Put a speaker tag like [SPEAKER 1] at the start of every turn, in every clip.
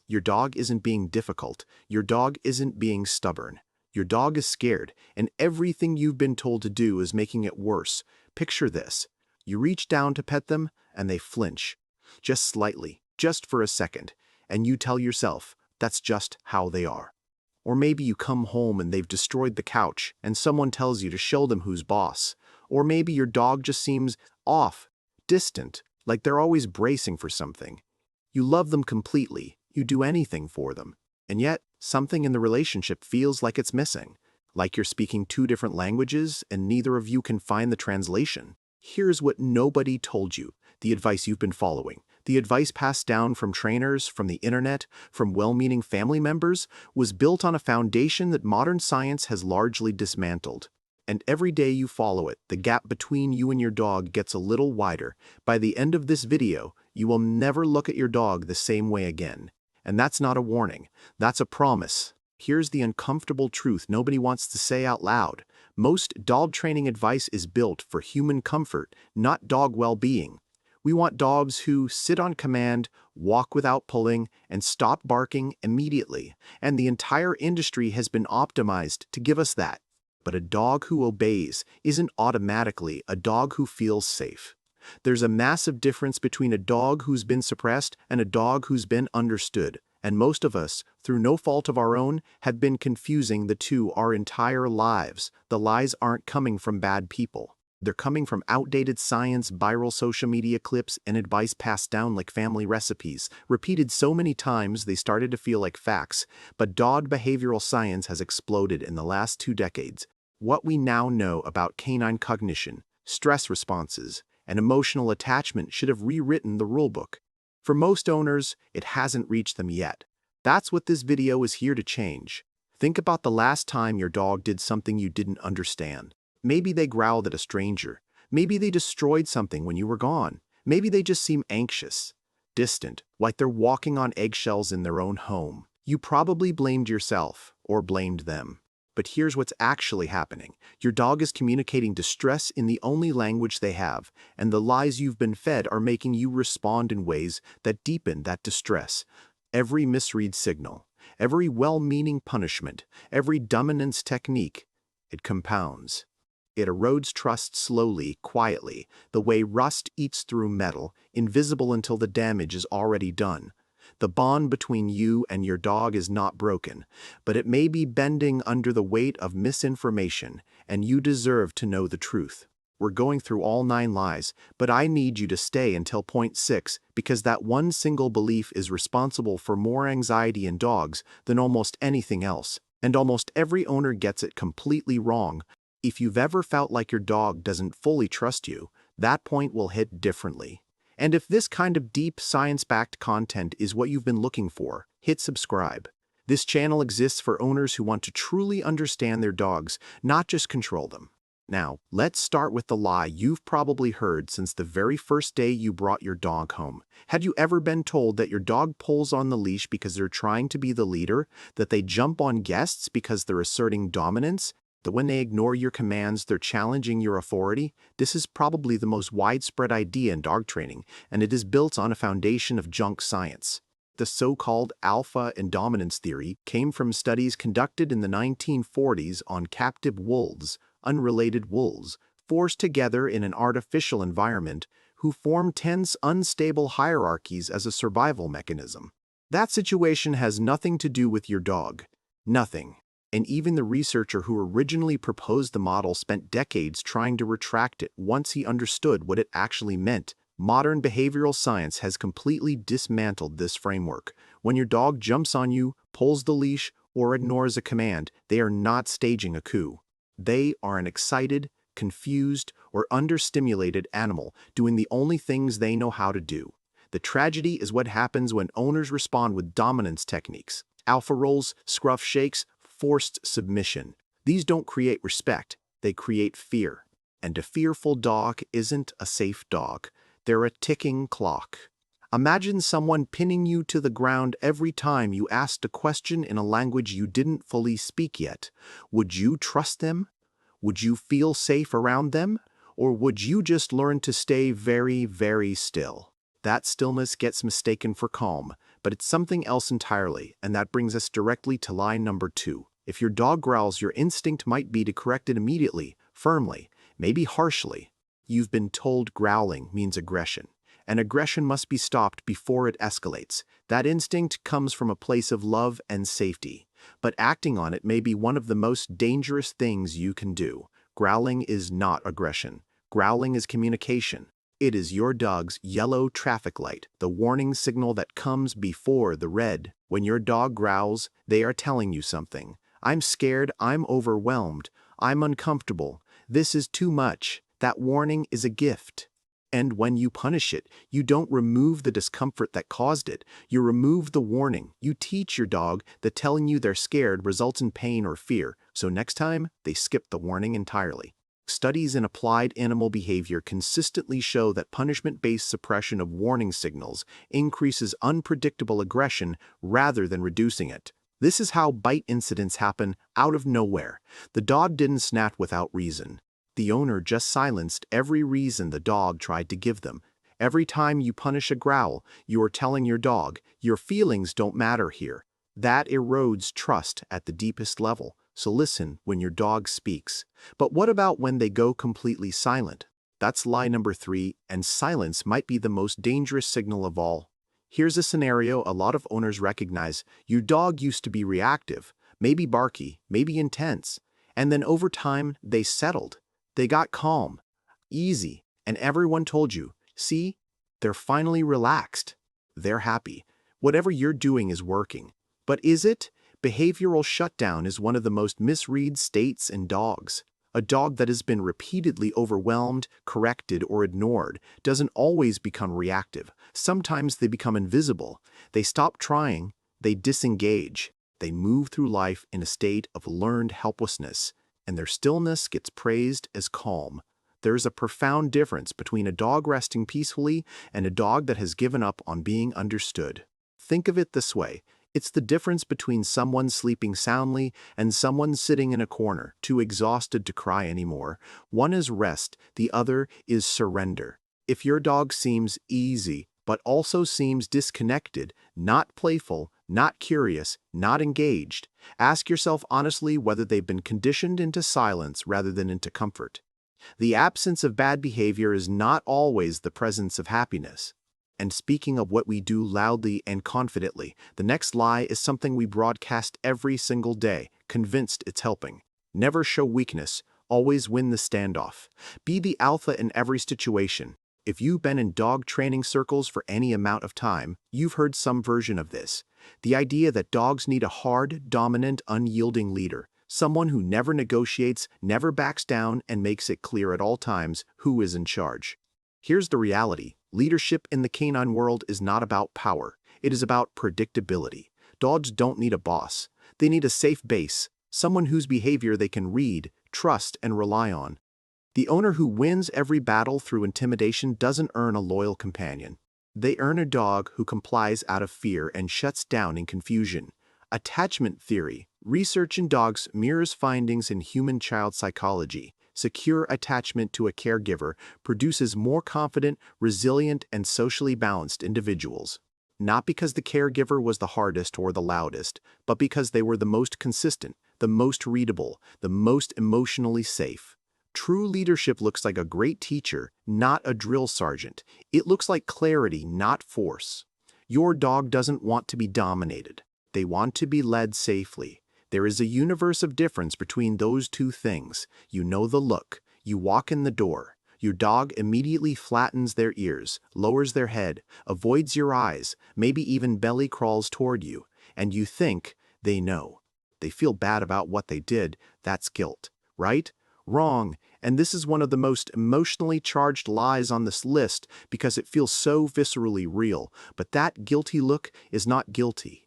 [SPEAKER 1] Your dog isn't being difficult. Your dog isn't being stubborn. Your dog is scared, and everything you've been told to do is making it worse. Picture this. You reach down to pet them, and they flinch. Just slightly, just for a second, and you tell yourself, that's just how they are. Or maybe you come home and they've destroyed the couch, and someone tells you to show them who's boss. Or maybe your dog just seems off, distant, like they're always bracing for something. You love them completely, you do anything for them, and yet something in the relationship feels like it's missing, like you're speaking two different languages and neither of you can find the translation. Here's what nobody told you, the advice you've been following. The advice passed down from trainers, from the internet, from well-meaning family members, was built on a foundation that modern science has largely dismantled. And every day you follow it, the gap between you and your dog gets a little wider. By the end of this video, you will never look at your dog the same way again. And that's not a warning, that's a promise. Here's the uncomfortable truth nobody wants to say out loud. Most dog training advice is built for human comfort, not dog well-being. We want dogs who sit on command, walk without pulling, and stop barking immediately. And the entire industry has been optimized to give us that. But a dog who obeys isn't automatically a dog who feels safe. There's a massive difference between a dog who's been suppressed and a dog who's been understood. And most of us, through no fault of our own, have been confusing the two our entire lives. The lies aren't coming from bad people. They're coming from outdated science, viral social media clips, and advice passed down like family recipes, repeated so many times they started to feel like facts. But dog behavioral science has exploded in the last 2 decades. What we now know about canine cognition, stress responses, and emotional attachment should have rewritten the rulebook. For most owners, it hasn't reached them yet. That's what this video is here to change. Think about the last time your dog did something you didn't understand. Maybe they growled at a stranger. Maybe they destroyed something when you were gone. Maybe they just seem anxious, distant, like they're walking on eggshells in their own home. You probably blamed yourself or blamed them. But here's what's actually happening. Your dog is communicating distress in the only language they have, and the lies you've been fed are making you respond in ways that deepen that distress. Every misread signal, every well-meaning punishment, every dominance technique, it compounds. It erodes trust slowly, quietly, the way rust eats through metal, invisible until the damage is already done. The bond between you and your dog is not broken, but it may be bending under the weight of misinformation, and you deserve to know the truth. We're going through all 9 lies, but I need you to stay until point 6 because that one single belief is responsible for more anxiety in dogs than almost anything else. And almost every owner gets it completely wrong. If you've ever felt like your dog doesn't fully trust you, that point will hit differently. And if this kind of deep, science-backed content is what you've been looking for, hit subscribe. This channel exists for owners who want to truly understand their dogs, not just control them. Now, let's start with the lie you've probably heard since the very first day you brought your dog home. Had you ever been told that your dog pulls on the leash because they're trying to be the leader, that they jump on guests because they're asserting dominance, that when they ignore your commands, they're challenging your authority? This is probably the most widespread idea in dog training, and it is built on a foundation of junk science. The so-called alpha and dominance theory came from studies conducted in the 1940s on captive wolves, unrelated wolves, forced together in an artificial environment, who form tense, unstable hierarchies as a survival mechanism. That situation has nothing to do with your dog. Nothing. And even the researcher who originally proposed the model spent decades trying to retract it once he understood what it actually meant. Modern behavioral science has completely dismantled this framework. When your dog jumps on you, pulls the leash, or ignores a command, they are not staging a coup. They are an excited, confused, or understimulated animal doing the only things they know how to do. The tragedy is what happens when owners respond with dominance techniques. Alpha rolls, scruff shakes, forced submission. These don't create respect, they create fear. And a fearful dog isn't a safe dog. They're a ticking clock. Imagine someone pinning you to the ground every time you asked a question in a language you didn't fully speak yet. Would you trust them? Would you feel safe around them? Or would you just learn to stay very, very still? That stillness gets mistaken for calm, but it's something else entirely, and that brings us directly to lie number 2. If your dog growls, your instinct might be to correct it immediately, firmly, maybe harshly. You've been told growling means aggression, and aggression must be stopped before it escalates. That instinct comes from a place of love and safety, but acting on it may be one of the most dangerous things you can do. Growling is not aggression. Growling is communication. It is your dog's yellow traffic light, the warning signal that comes before the red. When your dog growls, they are telling you something. I'm scared, I'm overwhelmed, I'm uncomfortable, this is too much. That warning is a gift. And when you punish it, you don't remove the discomfort that caused it. You remove the warning. You teach your dog that telling you they're scared results in pain or fear, so next time, they skip the warning entirely. Studies in applied animal behavior consistently show that punishment-based suppression of warning signals increases unpredictable aggression rather than reducing it. This is how bite incidents happen out of nowhere. The dog didn't snap without reason. The owner just silenced every reason the dog tried to give them. Every time you punish a growl, you are telling your dog, your feelings don't matter here. That erodes trust at the deepest level, so listen when your dog speaks. But what about when they go completely silent? That's lie number 3, and silence might be the most dangerous signal of all. Here's a scenario a lot of owners recognize. Your dog used to be reactive, maybe barky, maybe intense, and then over time they settled. They got calm, easy, and everyone told you, see, they're finally relaxed. They're happy. Whatever you're doing is working. But is it? Behavioral shutdown is one of the most misread states in dogs. A dog that has been repeatedly overwhelmed, corrected, or ignored doesn't always become reactive. Sometimes they become invisible. They stop trying. They disengage. They move through life in a state of learned helplessness, and their stillness gets praised as calm. There's a profound difference between a dog resting peacefully and a dog that has given up on being understood. Think of it this way. It's the difference between someone sleeping soundly and someone sitting in a corner, too exhausted to cry anymore. One is rest, the other is surrender. If your dog seems easy, but also seems disconnected, not playful, not curious, not engaged, ask yourself honestly whether they've been conditioned into silence rather than into comfort. The absence of bad behavior is not always the presence of happiness. And speaking of what we do loudly and confidently, the next lie is something we broadcast every single day, convinced it's helping. Never show weakness, always win the standoff. Be the alpha in every situation. If you've been in dog training circles for any amount of time, you've heard some version of this. The idea that dogs need a hard, dominant, unyielding leader. Someone who never negotiates, never backs down, and makes it clear at all times who is in charge. Here's the reality. Leadership in the canine world is not about power. It is about predictability. Dogs don't need a boss. They need a safe base, someone whose behavior they can read, trust, and rely on. The owner who wins every battle through intimidation doesn't earn a loyal companion. They earn a dog who complies out of fear and shuts down in confusion. Attachment theory. Research in dogs mirrors findings in human child psychology. Secure attachment to a caregiver produces more confident, resilient, and socially balanced individuals. Not because the caregiver was the hardest or the loudest, but because they were the most consistent, the most readable, the most emotionally safe. True leadership looks like a great teacher, not a drill sergeant. It looks like clarity, not force. Your dog doesn't want to be dominated. They want to be led safely. There is a universe of difference between those two things. You know the look. You walk in the door. Your dog immediately flattens their ears, lowers their head, avoids your eyes, maybe even belly crawls toward you, and you think they know. They feel bad about what they did. That's guilt, right? Wrong. And this is one of the most emotionally charged lies on this list because it feels so viscerally real. But that guilty look is not guilty.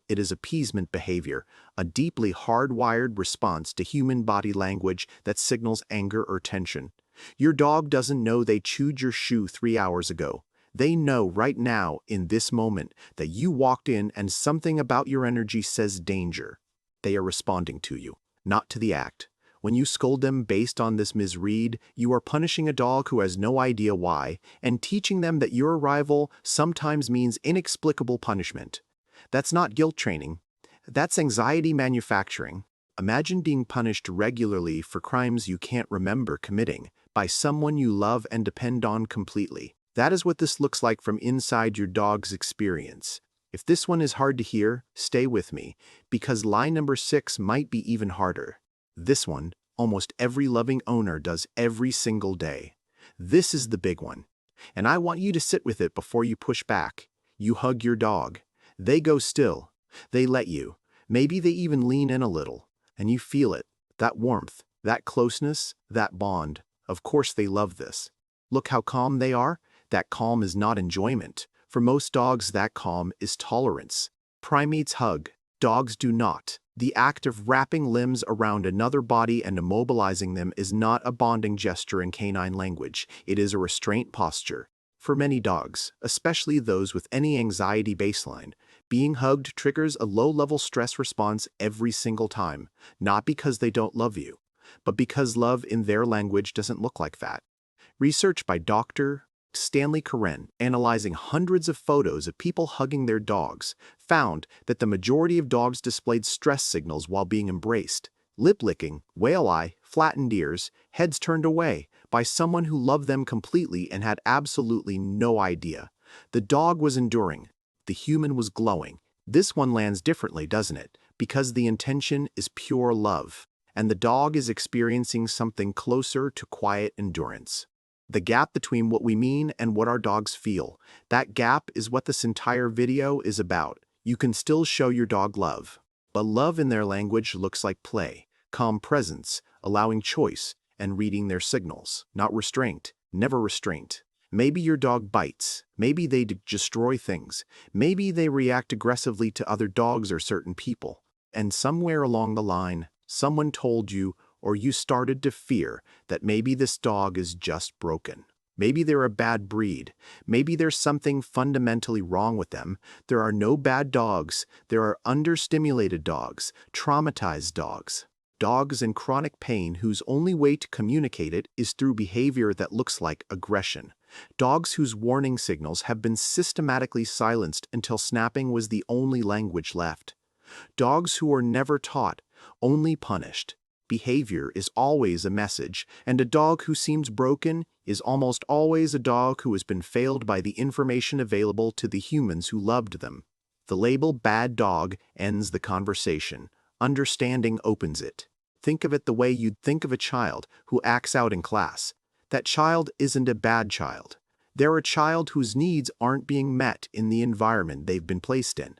[SPEAKER 1] It is appeasement behavior, a deeply hardwired response to human body language that signals anger or tension. Your dog doesn't know they chewed your shoe 3 hours ago. They know right now, in this moment, that you walked in and something about your energy says danger. They are responding to you, not to the act. When you scold them based on this misread, you are punishing a dog who has no idea why, and teaching them that your arrival sometimes means inexplicable punishment. That's not guilt training. That's anxiety manufacturing. Imagine being punished regularly for crimes you can't remember committing by someone you love and depend on completely. That is what this looks like from inside your dog's experience. If this one is hard to hear, stay with me, because line number 6 might be even harder. This one, almost every loving owner does every single day. This is the big one, and I want you to sit with it before you push back. You hug your dog. They go still. They let you. Maybe they even lean in a little, and you feel it, that warmth, that closeness, that bond. Of course they love this. Look how calm they are. That calm is not enjoyment. For most dogs, that calm is tolerance. Primates hug. Dogs do not. The act of wrapping limbs around another body and immobilizing them is not a bonding gesture in canine language. It is a restraint posture. For many dogs, especially those with any anxiety baseline, being hugged triggers a low-level stress response every single time, not because they don't love you, but because love in their language doesn't look like that. Research by Dr. Stanley Coren, analyzing hundreds of photos of people hugging their dogs, found that the majority of dogs displayed stress signals while being embraced. Lip licking, whale eye, flattened ears, heads turned away by someone who loved them completely and had absolutely no idea. The dog was enduring. The human was glowing. This one lands differently, doesn't it? Because the intention is pure love, and the dog is experiencing something closer to quiet endurance. The gap between what we mean and what our dogs feel. That gap is what this entire video is about. You can still show your dog love, but love in their language looks like play, calm presence, allowing choice, and reading their signals, not restraint, never restraint. Maybe your dog bites. Maybe they destroy things. Maybe they react aggressively to other dogs or certain people. And somewhere along the line, someone told you, or you started to fear, that maybe this dog is just broken. Maybe they're a bad breed. Maybe there's something fundamentally wrong with them. There are no bad dogs. There are understimulated dogs, traumatized dogs. Dogs in chronic pain whose only way to communicate it is through behavior that looks like aggression. Dogs whose warning signals have been systematically silenced until snapping was the only language left. Dogs who are never taught, only punished. Behavior is always a message, and a dog who seems broken is almost always a dog who has been failed by the information available to the humans who loved them. The label bad dog ends the conversation. Understanding opens it. Think of it the way you'd think of a child who acts out in class. That child isn't a bad child. They're a child whose needs aren't being met in the environment they've been placed in.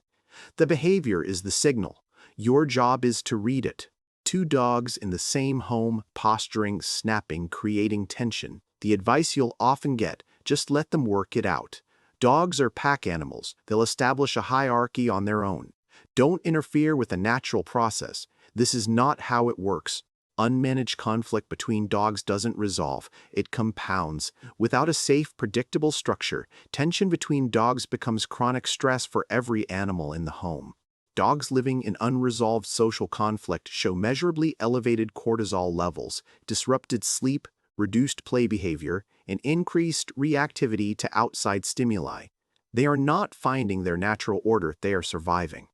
[SPEAKER 1] The behavior is the signal. Your job is to read it. Two dogs in the same home, posturing, snapping, creating tension. The advice you'll often get, just let them work it out. Dogs are pack animals. They'll establish a hierarchy on their own. Don't interfere with the natural process. This is not how it works. Unmanaged conflict between dogs doesn't resolve, it compounds. Without a safe, predictable structure, tension between dogs becomes chronic stress for every animal in the home. Dogs living in unresolved social conflict show measurably elevated cortisol levels, disrupted sleep, reduced play behavior, and increased reactivity to outside stimuli. They are not finding their natural order, they are surviving.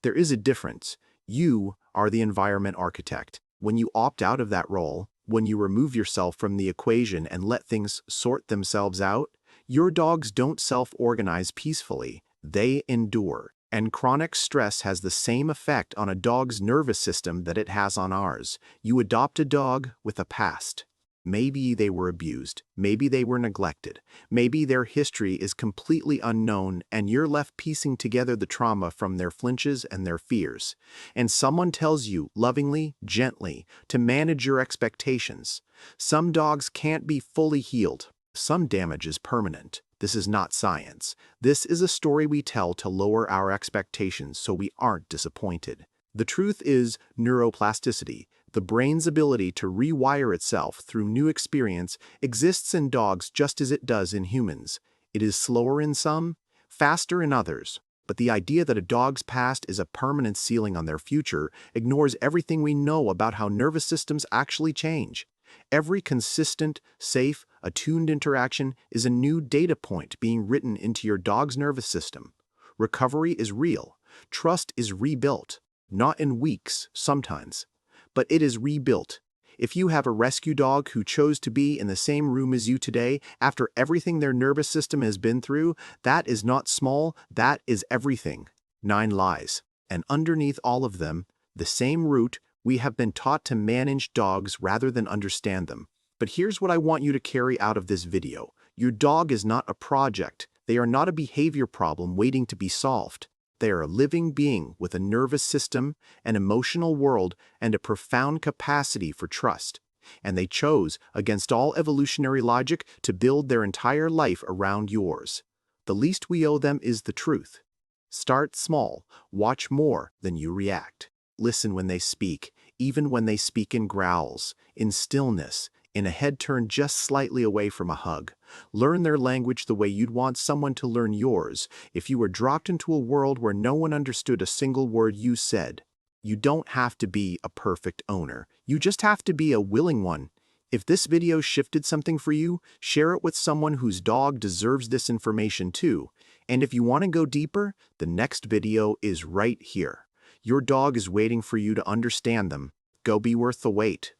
[SPEAKER 1] There is a difference. You are the environment architect. When you opt out of that role, when you remove yourself from the equation and let things sort themselves out, your dogs don't self-organize peacefully, they endure. And chronic stress has the same effect on a dog's nervous system that it has on ours. You adopt a dog with a past. Maybe they were abused, maybe they were neglected, maybe their history is completely unknown and you're left piecing together the trauma from their flinches and their fears. And someone tells you, lovingly, gently, to manage your expectations. Some dogs can't be fully healed. Some damage is permanent. This is not science. This is a story we tell to lower our expectations so we aren't disappointed. The truth is neuroplasticity. The brain's ability to rewire itself through new experience exists in dogs just as it does in humans. It is slower in some, faster in others. But the idea that a dog's past is a permanent ceiling on their future ignores everything we know about how nervous systems actually change. Every consistent, safe, attuned interaction is a new data point being written into your dog's nervous system. Recovery is real. Trust is rebuilt, not in weeks, sometimes, but it is rebuilt. If you have a rescue dog who chose to be in the same room as you today after everything their nervous system has been through, that is not small, that is everything. 9 lies. And underneath all of them, the same root, we have been taught to manage dogs rather than understand them. But here's what I want you to carry out of this video. Your dog is not a project. They are not a behavior problem waiting to be solved. They are a living being with a nervous system, an emotional world, and a profound capacity for trust. And they chose, against all evolutionary logic, to build their entire life around yours. The least we owe them is the truth. Start small, watch more than you react. Listen when they speak, even when they speak in growls, in stillness, in a head turned just slightly away from a hug. Learn their language the way you'd want someone to learn yours if you were dropped into a world where no one understood a single word you said. You don't have to be a perfect owner. You just have to be a willing one. If this video shifted something for you, share it with someone whose dog deserves this information too. And if you want to go deeper, the next video is right here. Your dog is waiting for you to understand them. Go be worth the wait.